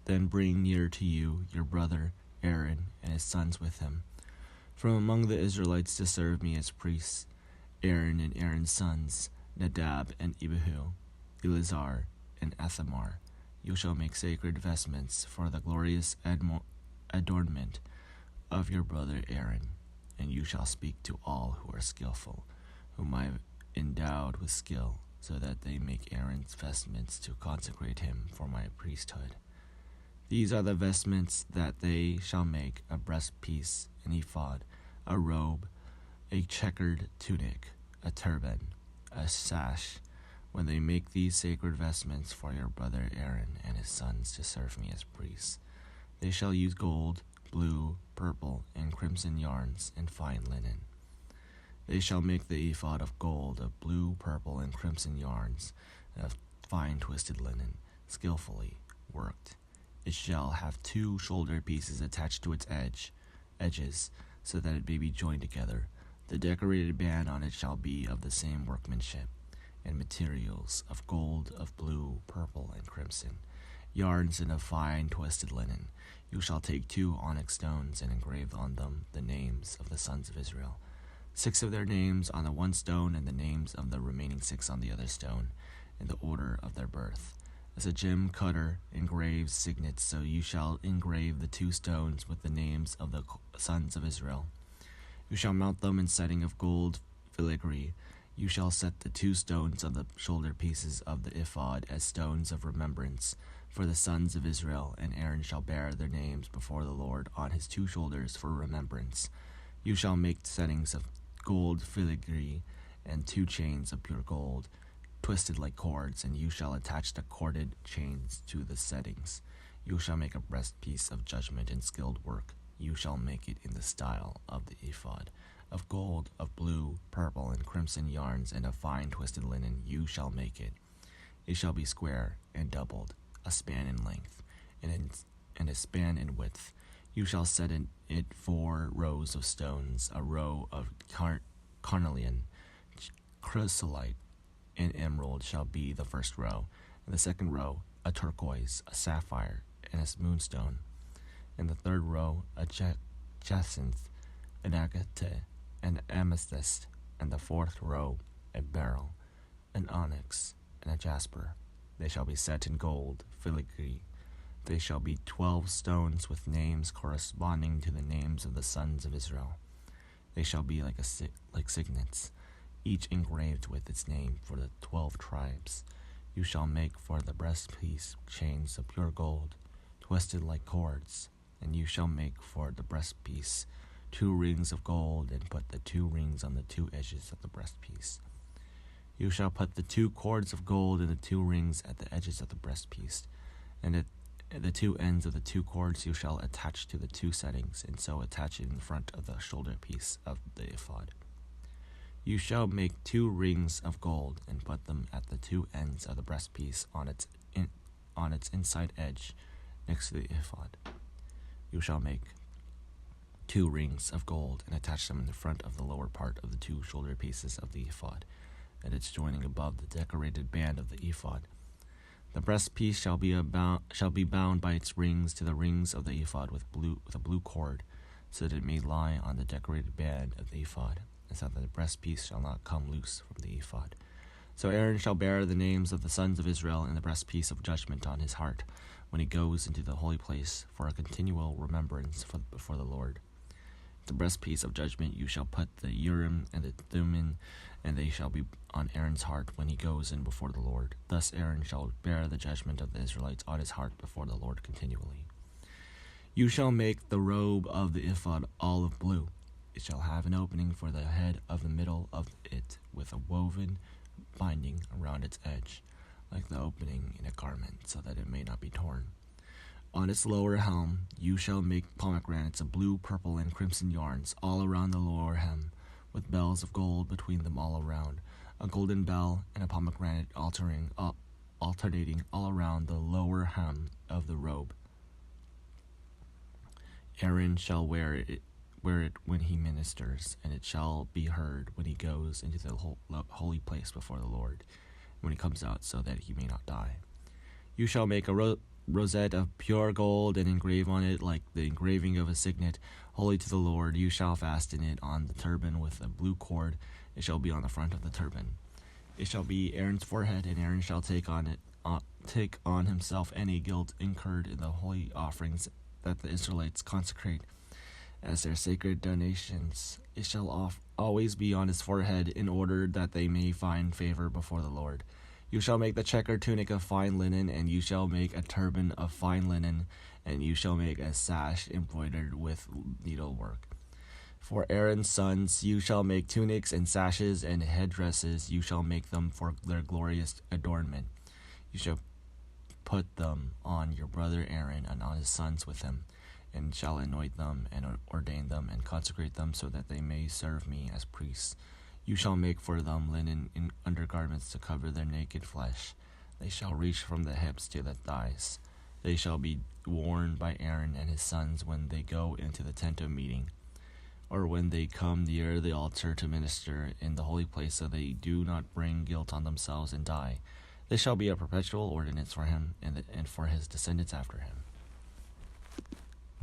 Then bring near to you your brother Aaron and his sons with him, from among the Israelites to serve me as priests, Aaron and Aaron's sons, Nadab and Abihu, Eleazar and Ithamar. You shall make sacred vestments for the glorious adornment of your brother Aaron, and you shall speak to all who are skillful, whom I have endowed with skill, so that they make Aaron's vestments to consecrate him for my priesthood. These are the vestments that they shall make: a breastpiece, an ephod, a robe, a checkered tunic, a turban, a sash. When they make these sacred vestments for your brother Aaron and his sons to serve me as priests, they shall use gold, blue, purple, and crimson yarns and fine linen. They shall make the ephod of gold, of blue, purple, and crimson yarns, and of fine twisted linen, skillfully worked. It shall have 2 shoulder pieces attached to its edges, so that it may be joined together. The decorated band on it shall be of the same workmanship, and materials of gold, of blue, purple, and crimson, yarns, and of fine twisted linen. You shall take 2 onyx stones and engrave on them the names of the sons of Israel, 6 of their names on the one stone, and the names of the remaining 6 on the other stone, in the order of their birth. As a gem cutter engraves signets, so you shall engrave the 2 stones with the names of the sons of Israel. You shall mount them in setting of gold filigree. You shall set the 2 stones on the shoulder pieces of the ephod as stones of remembrance for the sons of Israel, and Aaron shall bear their names before the Lord on his 2 shoulders for remembrance. You shall make settings of gold filigree and 2 chains of pure gold, twisted like cords, and you shall attach the corded chains to the settings. You shall make a breastpiece of judgment in skilled work. You shall make it in the style of the ephod, of gold, of blue, purple, and crimson yarns, and of fine twisted linen. You shall make it. It shall be square and doubled, a span in length, and a span in width. You shall set in it 4 rows of stones. A row of carnelian, chrysolite, and emerald shall be the first row, and the second row a turquoise, a sapphire, and a moonstone, and the third row a jacinth, an agate, an amethyst, and the 4th row a beryl, an onyx, and a jasper. They shall be set in gold filigree. They shall be 12 stones with names corresponding to the names of the sons of Israel. They shall be like signets, each engraved with its name for the 12 tribes. You shall make for the breastpiece chains of pure gold, twisted like cords, and you shall make for the breastpiece 2 rings of gold, and put the 2 rings on the 2 edges of the breastpiece. You shall put the 2 cords of gold and the 2 rings at the edges of the breastpiece, and at the 2 ends of the 2 cords you shall attach to the 2 settings, and so attach it in front of the shoulder piece of the ephod. You shall make 2 rings of gold, and put them at the 2 ends of the breastpiece on its inside edge, next to the ephod. You shall make 2 rings of gold, and attach them in the front of the lower part of the 2 shoulder pieces of the ephod, at its joining above the decorated band of the ephod. The breastpiece shall be bound by its rings to the rings of the ephod with a blue cord, so that it may lie on the decorated band of the ephod, and so that the breastpiece shall not come loose from the ephod. So Aaron shall bear the names of the sons of Israel in the breastpiece of judgment on his heart, when he goes into the holy place, for a continual remembrance before the Lord. The breastpiece of judgment you shall put the Urim and the Thummim, and they shall be on Aaron's heart when he goes in before the Lord. Thus Aaron shall bear the judgment of the Israelites on his heart before the Lord continually. You shall make the robe of the ephod olive blue. It shall have an opening for the head of the middle of it, with a woven binding around its edge, like the opening in a garment, so that it may not be torn. On its lower hem you shall make pomegranates of blue, purple, and crimson yarns all around the lower hem, with bells of gold between them all around, a golden bell and a pomegranate alternating all around the lower hem of the robe. Aaron shall wear it when he ministers, and it shall be heard when he goes into the holy place before the Lord, when he comes out, so that he may not die. You shall make the rosette of pure gold, and engrave on it like the engraving of a signet, holy to the Lord. You shall fasten it on the turban with a blue cord. It shall be on the front of the turban. It shall be Aaron's forehead, and Aaron shall take on himself any guilt incurred in the holy offerings that the Israelites consecrate as their sacred donations. It shall always be on his forehead, in order that they may find favor before the Lord. You shall make the checkered tunic of fine linen, and you shall make a turban of fine linen, and you shall make a sash embroidered with needlework. For Aaron's sons you shall make tunics and sashes and headdresses. You shall make them for their glorious adornment. You shall put them on your brother Aaron and on his sons with him, and shall anoint them and ordain them and consecrate them, so that they may serve me as priests. You shall make for them linen undergarments to cover their naked flesh. They shall reach from the hips to the thighs. They shall be worn by Aaron and his sons when they go into the tent of meeting, or when they come near the altar to minister in the holy place, so they do not bring guilt on themselves and die. They shall be a perpetual ordinance for him and for his descendants after him.